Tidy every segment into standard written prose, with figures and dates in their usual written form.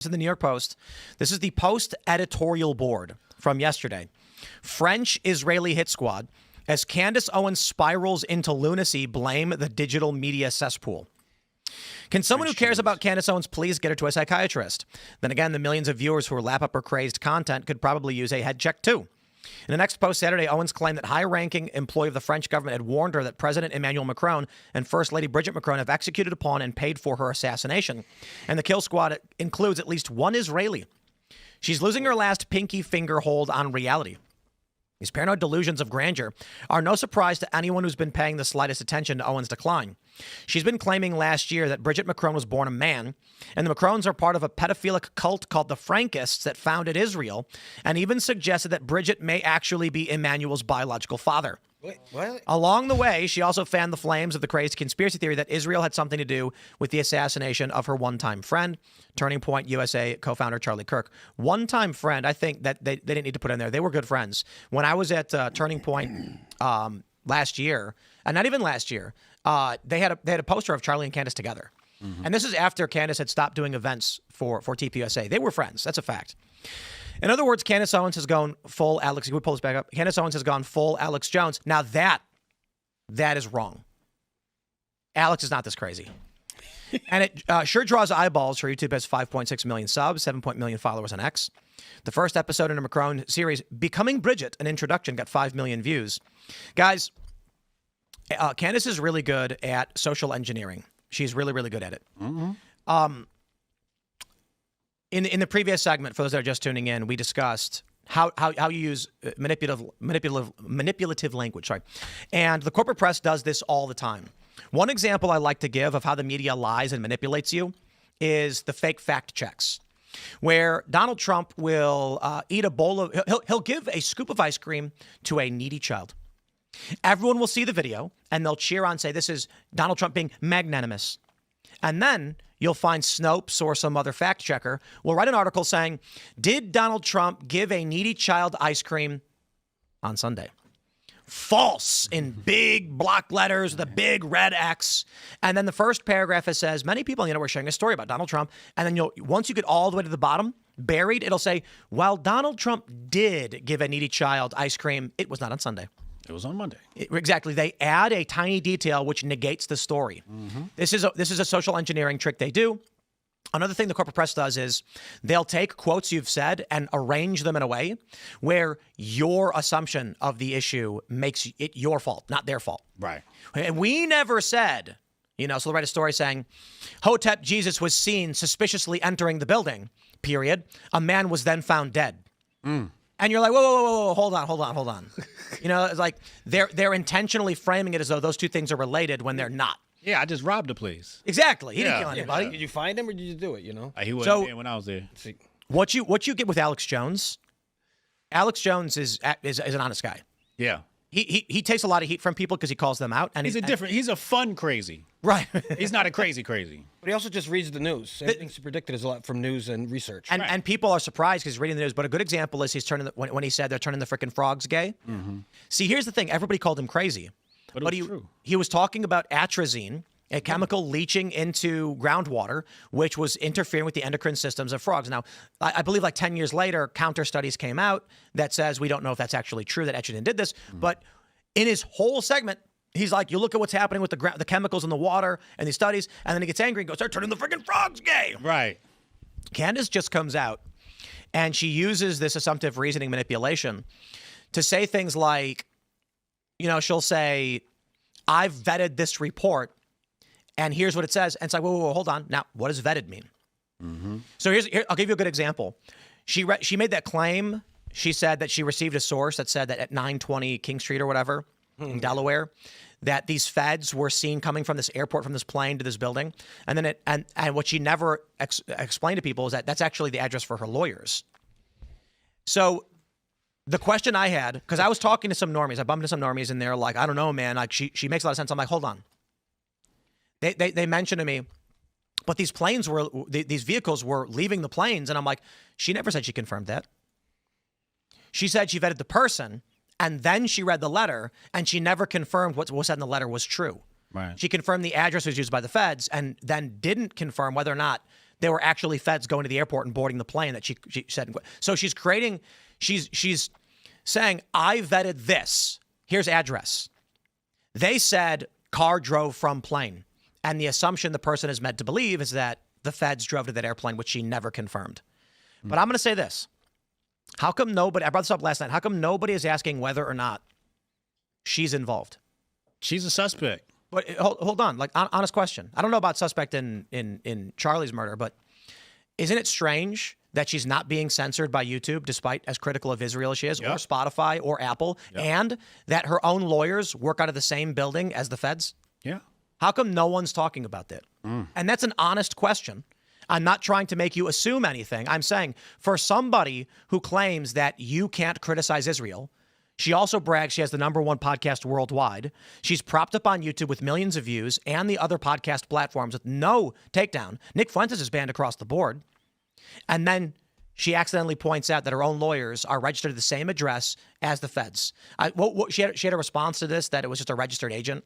This is the New York Post. This is the Post editorial board from yesterday. French-Israeli hit squad as Candace Owens spirals into lunacy, blame the digital media cesspool. Can someone who cares about Candace Owens please get her to a psychiatrist? Then again, the millions of viewers who lap up her crazed content could probably use a head check too. In the next post Saturday, Owens claimed that high-ranking employee of the French government had warned her that President Emmanuel Macron and First Lady Brigitte Macron have executed upon and paid for her assassination. And the kill squad includes at least one Israeli. She's losing her last pinky finger hold on reality. These paranoid delusions of grandeur are no surprise to anyone who's been paying the slightest attention to Owens' decline. She's been claiming last year that Brigitte Macron was born a man, and the Macrons are part of a pedophilic cult called the Frankists that founded Israel, and even suggested that Brigitte may actually be Emmanuel's biological father. Wait, what? Along the way, she also fanned the flames of the crazed conspiracy theory that Israel had something to do with the assassination of her one-time friend, Turning Point USA co-founder Charlie Kirk. One-time friend, I think that they didn't need to put in there. They were good friends. When I was at Turning Point last year, and not even last year, they had a poster of Charlie and Candace together. Mm-hmm. And this is after Candace had stopped doing events for TPUSA. They were friends. That's a fact. In other words, Candace Owens has gone full Alex. Can we pull this back up? Candace Owens has gone full Alex Jones. Now that is wrong. Alex is not this crazy. And it sure draws eyeballs. Her YouTube has 5.6 million subs, 7 million followers on X. The first episode in a Macron series, Becoming Brigitte, an introduction, got 5 million views. Guys, Candace is really good at social engineering. She's really, really good at it. Mm-hmm. In the previous segment, for those that are just tuning in, we discussed how you use manipulative language. Sorry, and the corporate press does this all the time. One example I like to give of how the media lies and manipulates you is the fake fact checks, where Donald Trump will eat a bowl of he'll give a scoop of ice cream to a needy child. Everyone will see the video and they'll cheer on, say this is Donald Trump being magnanimous, and then you'll find Snopes or some other fact checker will write an article saying, did Donald Trump give a needy child ice cream on Sunday? False in big block letters, the big red X. And then the first paragraph it says, many people, were sharing a story about Donald Trump. And then once you get all the way to the bottom, buried, it'll say, while Donald Trump did give a needy child ice cream, it was not on Sunday. It was on Monday. Exactly. They add a tiny detail which negates the story. Mm-hmm. This is a social engineering trick they do. Another thing the corporate press does is they'll take quotes you've said and arrange them in a way where your assumption of the issue makes it your fault, not their fault. Right. And we never said, so they'll write a story saying, Hotep Jesus was seen suspiciously entering the building, period. A man was then found dead. Mm. And you're like, whoa, hold on. It's like they're intentionally framing it as though those two things are related when they're not. Yeah, I just robbed the place. Exactly. He didn't kill anybody. Did you find him or did you do it, He wasn't there when I was there. What you get with Alex Jones is an honest guy. Yeah. He takes a lot of heat from people because he calls them out. And he's a fun crazy. Right. He's not a crazy. But he also just reads the news. Everything's predicted is a lot from news and research. And people are surprised because he's reading the news. But a good example is when he said they're turning the frickin' frogs gay. Mm-hmm. See, here's the thing. Everybody called him crazy. But he was talking about atrazine, a chemical leaching into groundwater, which was interfering with the endocrine systems of frogs. Now, I believe like 10 years later, counter studies came out that says we don't know if that's actually true that atrazine did this. Mm-hmm. But in his whole segment, he's like, you look at what's happening with the chemicals in the water and these studies, and then he gets angry and goes, they're turning the freaking frogs gay. Right. Candace just comes out, and she uses this assumptive reasoning manipulation to say things like, she'll say, I've vetted this report, and here's what it says. And it's like, whoa, hold on. Now, what does vetted mean? Mm-hmm. So here, I'll give you a good example. She made that claim. She said that she received a source that said that at 920 King Street or whatever in Delaware, that these feds were seen coming from this airport, from this plane to this building. And then and what she never explained to people is that that's actually the address for her lawyers. So the question I had, because I was talking to some normies, I bumped into some normies, and they're like, I don't know, man. Like she makes a lot of sense. I'm like, hold on. They mentioned to me, but these vehicles were leaving the planes, and I'm like, she never said she confirmed that. She said she vetted the person, and then she read the letter, and she never confirmed what was said in the letter was true. Right. She confirmed the address was used by the feds, and then didn't confirm whether or not there were actually feds going to the airport and boarding the plane that she said. So she's creating, she's saying, I vetted this. Here's address. They said car drove from plane. And the assumption the person is meant to believe is that the feds drove to that airplane, which she never confirmed. But I'm going to say this. How come nobody, I brought this up last night, how come nobody is asking whether or not she's involved? She's a suspect. But hold on, like honest question. I don't know about suspect in Charlie's murder, but isn't it strange that she's not being censored by YouTube, despite as critical of Israel as she is, or Spotify or Apple, and that her own lawyers work out of the same building as the feds? Yeah. How come no one's talking about that? And that's an honest question. I'm not trying to make you assume anything. I'm saying for somebody who claims that you can't criticize Israel, she also brags she has the #1 podcast worldwide. She's propped up on YouTube with millions of views and the other podcast platforms with no takedown. Nick Fuentes is banned across the board. And then she accidentally points out that her own lawyers are registered at the same address as the feds. She had a response to this, that it was just a registered agent?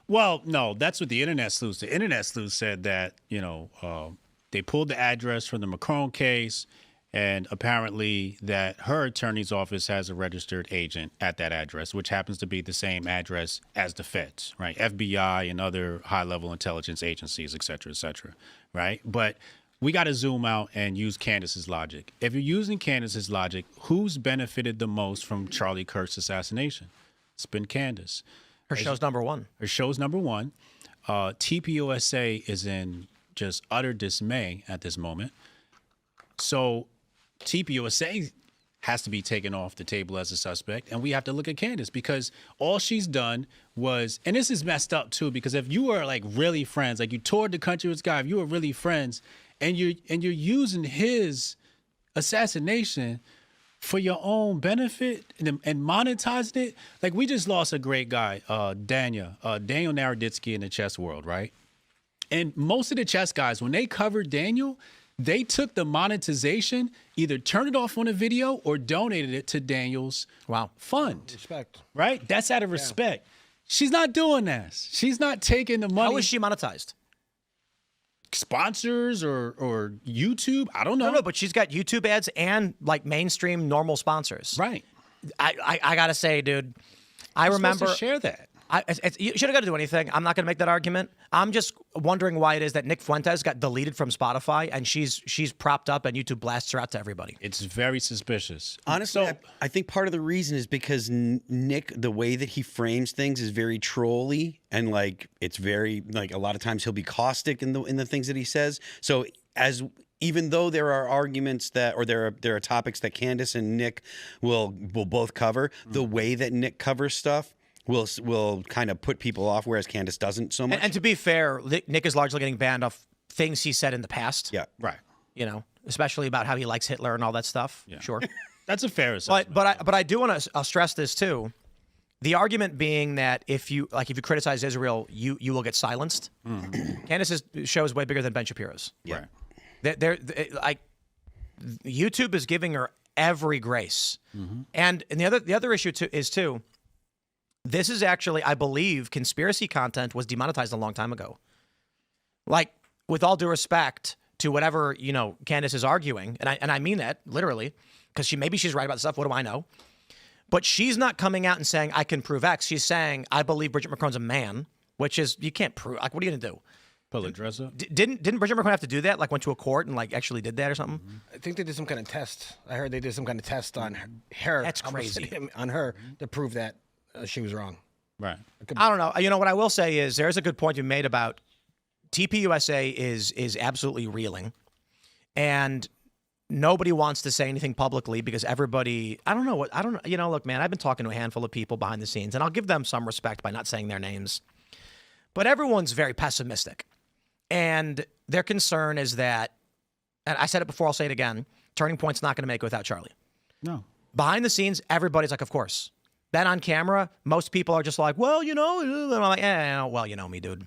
Well, no, that's what the internet sleuths. The internet sleuths said that, they pulled the address from the Macron case, and apparently that her attorney's office has a registered agent at that address, which happens to be the same address as the feds, right? FBI and other high-level intelligence agencies, et cetera, right? But we got to zoom out and use Candace's logic. If you're using Candace's logic, who's benefited the most from Charlie Kirk's assassination? It's been Candace. Her show's #1. Her show's #1. TPUSA is in just utter dismay at this moment. So TPUSA has to be taken off the table as a suspect, and we have to look at Candace, because all she's done was, and this is messed up too, because if you are like really friends, like you toured the country with this guy, if you were really friends, and you're using his assassination for your own benefit and monetizing it, like we just lost a great guy, Daniel Naroditsky in the chess world, right? And most of the chess guys, when they covered Daniel, they took the monetization, either turned it off on a video or donated it to Daniel's fund. Respect. Right? That's out of respect. She's not doing this. She's not taking the money. How is she monetized? Sponsors or YouTube? I don't know. No, but she's got YouTube ads and like mainstream normal sponsors. Right. I got to say, dude, I remember. To share that. You should have got to do anything. I'm not going to make that argument. I'm just wondering why it is that Nick Fuentes got deleted from Spotify and she's propped up and YouTube blasts her out to everybody. It's very suspicious. Honestly, I think part of the reason is because Nick, the way that he frames things is very trolly, and like it's very like a lot of times he'll be caustic in the things that he says. So even though there are arguments that, or there are topics that Candace and Nick will both cover, the way that Nick covers stuff will kind of put people off, whereas Candace doesn't so much. And to be fair, Nick is largely getting banned off things he said in the past. Yeah, right. Especially about how he likes Hitler and all that stuff. Yeah. Sure. That's a fair assessment. But I do want to stress this too. The argument being that if you criticize Israel, you will get silenced. Candace's show is way bigger than Ben Shapiro's. Yeah. They're YouTube is giving her every grace. And the other issue too. This is actually, I believe, conspiracy content was demonetized a long time ago. Like, with all due respect to whatever, Candace is arguing, and I mean that literally, because maybe she's right about stuff, what do I know? But she's not coming out and saying, I can prove X. She's saying, I believe Bridget Macron's a man, which is, you can't prove, like, what are you going to do? Pull a dress up? Didn't Bridget Macron have to do that? Like, went to a court and, like, actually did that or something? I think they did some kind of test. I heard they did some kind of test on her. That's crazy. On her to prove that she was wrong. Right. I don't know. What I will say is there's a good point you made about TPUSA is absolutely reeling. And nobody wants to say anything publicly because everybody, look, man, I've been talking to a handful of people behind the scenes, and I'll give them some respect by not saying their names. But everyone's very pessimistic. And their concern is that, and I said it before, I'll say it again, Turning Point's not going to make it without Charlie. No. Behind the scenes, everybody's like, of course. Then on camera, most people are just like, well, and I'm like, well, you know me, dude.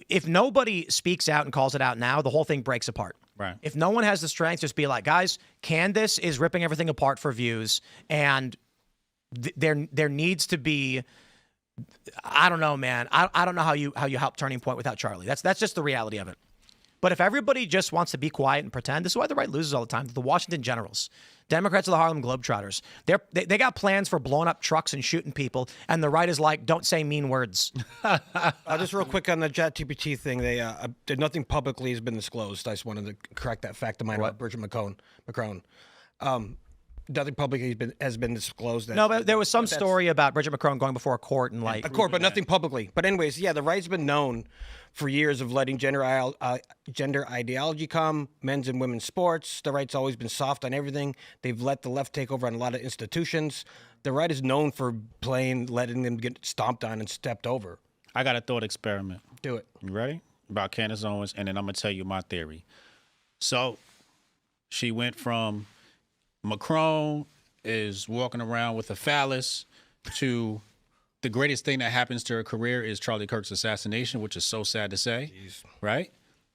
If nobody speaks out and calls it out now, the whole thing breaks apart. Right. If no one has the strength, just be like, guys, Candace is ripping everything apart for views, and there needs to be, I don't know, man. I don't know how you help Turning Point without Charlie. That's just the reality of it. But if everybody just wants to be quiet and pretend, this is why the right loses all the time. The Washington Generals, Democrats are the Harlem Globetrotters. They got plans for blowing up trucks and shooting people, and the right is like, don't say mean words. Just real quick on the ChatGPT thing, nothing publicly has been disclosed. I just wanted to correct that fact of mine about Bridget McCrone. Nothing publicly has been disclosed. No, but there was some story about Bridget McCrone going before a court and like... A court, but nothing publicly. But anyways, yeah, the right's been known for years of letting gender ideology come, men's and women's sports. The right's always been soft on everything. They've let the left take over on a lot of institutions. The right is known for letting them get stomped on and stepped over. I got a thought experiment. Do it. You ready? About Candace Owens, and then I'm going to tell you my theory. So she went from Macron is walking around with a phallus to the greatest thing that happens to her career is Charlie Kirk's assassination, which is so sad to say, right?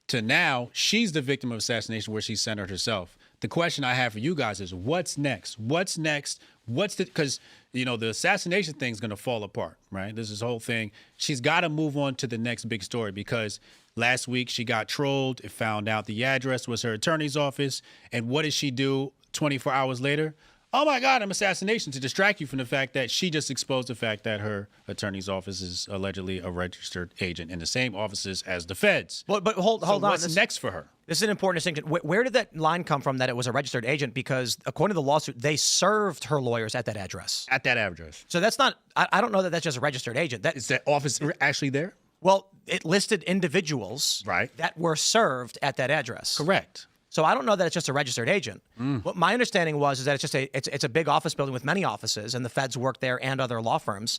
To now, she's the victim of assassination where she centered herself. The question I have for you guys is, what's next? What's next? Because, the assassination thing's going to fall apart, right? This whole thing. She's got to move on to the next big story because last week she got trolled. It found out the address was her attorney's office. And what did she do 24 hours later? Oh my God, assassination, to distract you from the fact that she just exposed the fact that her attorney's office is allegedly a registered agent in the same offices as the feds. But hold on. What's next for her? This is an important distinction. Where did that line come from that it was a registered agent? Because according to the lawsuit, they served her lawyers at that address. At that address. So that's not, I don't know that that's just a registered agent. Is that office actually there? Well, it listed individuals that were served at that address. Correct. So I don't know that it's just a registered agent. What my understanding is that it's a big office building with many offices, and the feds work there and other law firms.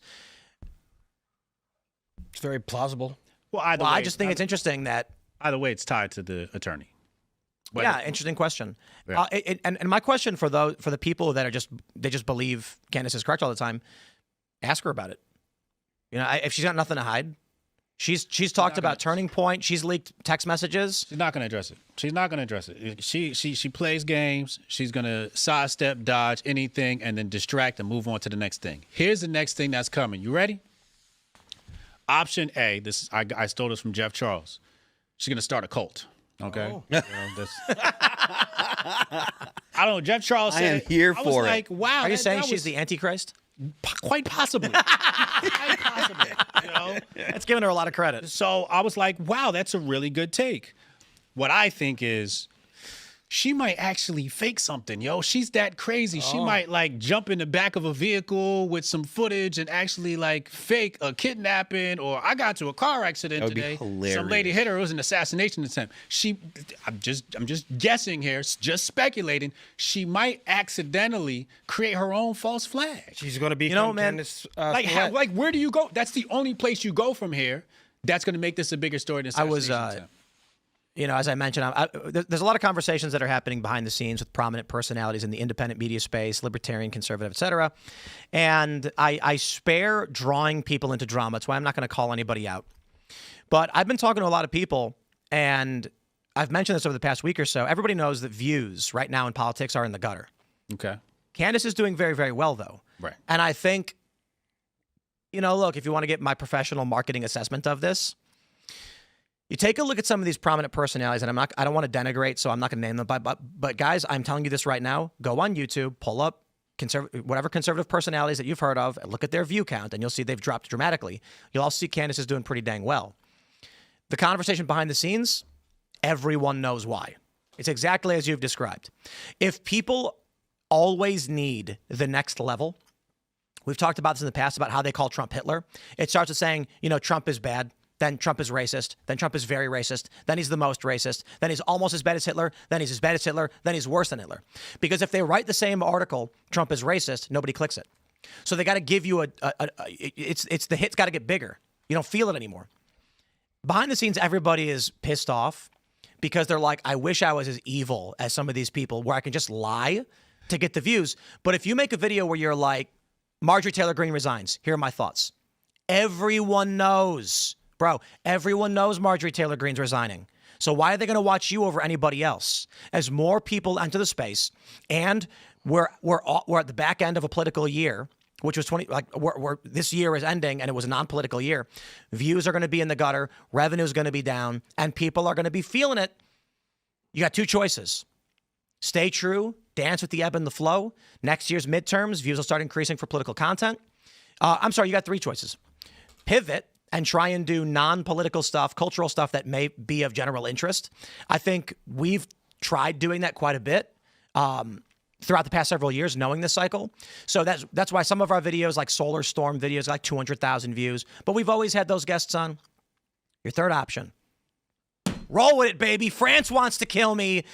It's very plausible. Well, I just think it's interesting that either way, it's tied to the attorney. Interesting question. Yeah. And my question for the people that they just believe Candace is correct all the time, ask her about it. If she's got nothing to hide. She's talked about Turning Point. She's leaked text messages. She's not going to address it. She plays games. She's going to sidestep, dodge anything, and then distract and move on to the next thing. Here's the next thing that's coming. You ready? Option A. I stole this from Jeff Charles. She's going to start a cult. Okay. Oh. I don't know. Jeff Charles said I am here I for was it. like, wow. Are you saying she's the Antichrist? Quite possibly. Quite possibly. That's giving her a lot of credit. So I was like, wow, that's a really good take. What I think is she might actually fake something, yo. She's that crazy. She might like jump in the back of a vehicle with some footage and actually like fake a kidnapping, or I got to a car accident That would be today. hilarious. Some lady hit her. It was an assassination attempt. I'm just guessing here, just speculating. She might accidentally create her own false flag. She's going to be, man, Candace, Like where do you go? That's the only place you go from here. That's going to make this a bigger story than assassination attempt. As I mentioned, there's a lot of conversations that are happening behind the scenes with prominent personalities in the independent media space, libertarian, conservative, et cetera. And I spare drawing people into drama. That's why I'm not going to call anybody out. But I've been talking to a lot of people, and I've mentioned this over the past week or so. Everybody knows that views right now in politics are in the gutter. Okay. Candace is doing very, very well, though. Right. And I think, look, if you want to get my professional marketing assessment of this, you take a look at some of these prominent personalities, and I don't want to denigrate, so I'm not going to name them. But guys, I'm telling you this right now. Go on YouTube, pull up whatever conservative personalities that you've heard of, and look at their view count, and you'll see they've dropped dramatically. You'll also see Candace is doing pretty dang well. The conversation behind the scenes, everyone knows why. It's exactly as you've described. If people always need the next level, we've talked about this in the past about how they call Trump Hitler. It starts with saying, Trump is bad. Then Trump is racist. Then Trump is very racist. Then he's the most racist. Then he's almost as bad as Hitler. Then he's as bad as Hitler. Then he's worse than Hitler. Because if they write the same article, Trump is racist, nobody clicks it. So they got to give you it's the hit's got to get bigger. You don't feel it anymore. Behind the scenes, everybody is pissed off because they're like, I wish I was as evil as some of these people where I can just lie to get the views. But if you make a video where you're like, Marjorie Taylor Greene resigns, here are my thoughts. Everyone knows. Bro, everyone knows Marjorie Taylor Greene's resigning. So why are they going to watch you over anybody else? As more people enter the space, and we're at the back end of a political year which was 20, like this year is ending and it was a non-political year, views are going to be in the gutter, revenue is going to be down, and people are going to be feeling it. You got two choices. Stay true, dance with the ebb and the flow. Next year's midterms, views will start increasing for political content. I'm sorry, you got three choices. Pivot and try and do non-political stuff, cultural stuff that may be of general interest. I think we've tried doing that quite a bit throughout the past several years, knowing this cycle. So that's why some of our videos, like Solar Storm videos, like 200,000 views. But we've always had those guests on. Your third option. Roll with it, baby. France wants to kill me.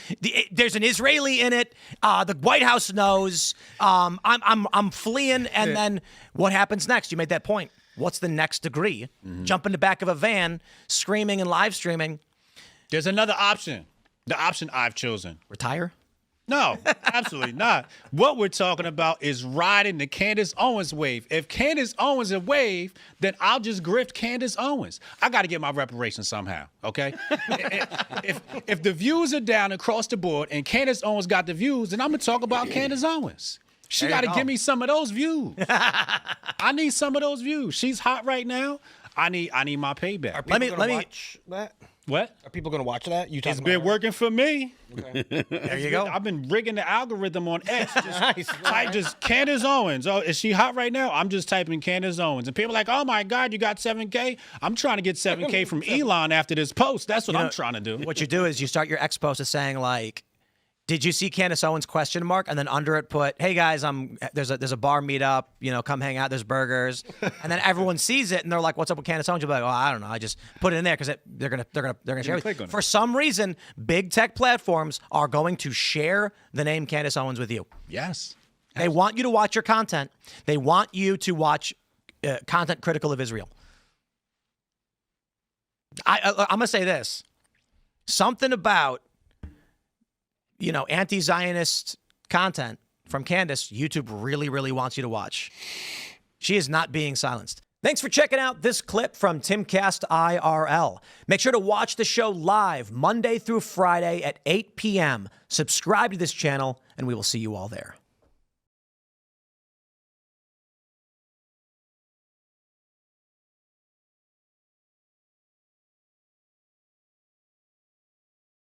There's an Israeli in it. The White House knows. I'm fleeing, and then what happens next? You made that point. What's the next degree? Jump in the back of a van, screaming and live streaming. There's another option. The option I've chosen. Retire? No, absolutely not. What we're talking about is riding the Candace Owens wave. If Candace Owens is a wave, then I'll just grift Candace Owens. I got to get my reparations somehow, okay? if the views are down across the board and Candace Owens got the views, then I'm going to talk about Candace Owens. She got to give me some of those views. I need some of those views. She's hot right now. I need my payback. Are people gonna watch that? What? Are people going to watch that? It's been working for me. Okay. There you go. I've been rigging the algorithm on X. Type just Candace Owens. Oh, is she hot right now? I'm just typing Candace Owens. And people are like, oh my God, you got 7K? I'm trying to get 7K from Elon after this post. That's what I'm trying to do. What you do is you start your X post as saying like, did you see Candace Owens ? And then under it put, hey guys, there's a bar meetup, come hang out, there's burgers. And then everyone sees it and they're like, what's up with Candace Owens? You'll be like, oh, I don't know. I just put it in there because they're gonna share it. For some reason, big tech platforms are going to share the name Candace Owens with you. Yes. They want you to watch your content. They want you to watch content critical of Israel. I'm gonna say this. Something about anti-Zionist content from Candace, YouTube really, really wants you to watch. She is not being silenced. Thanks for checking out this clip from Timcast IRL. Make sure to watch the show live Monday through Friday at 8 p.m. Subscribe to this channel, and we will see you all there.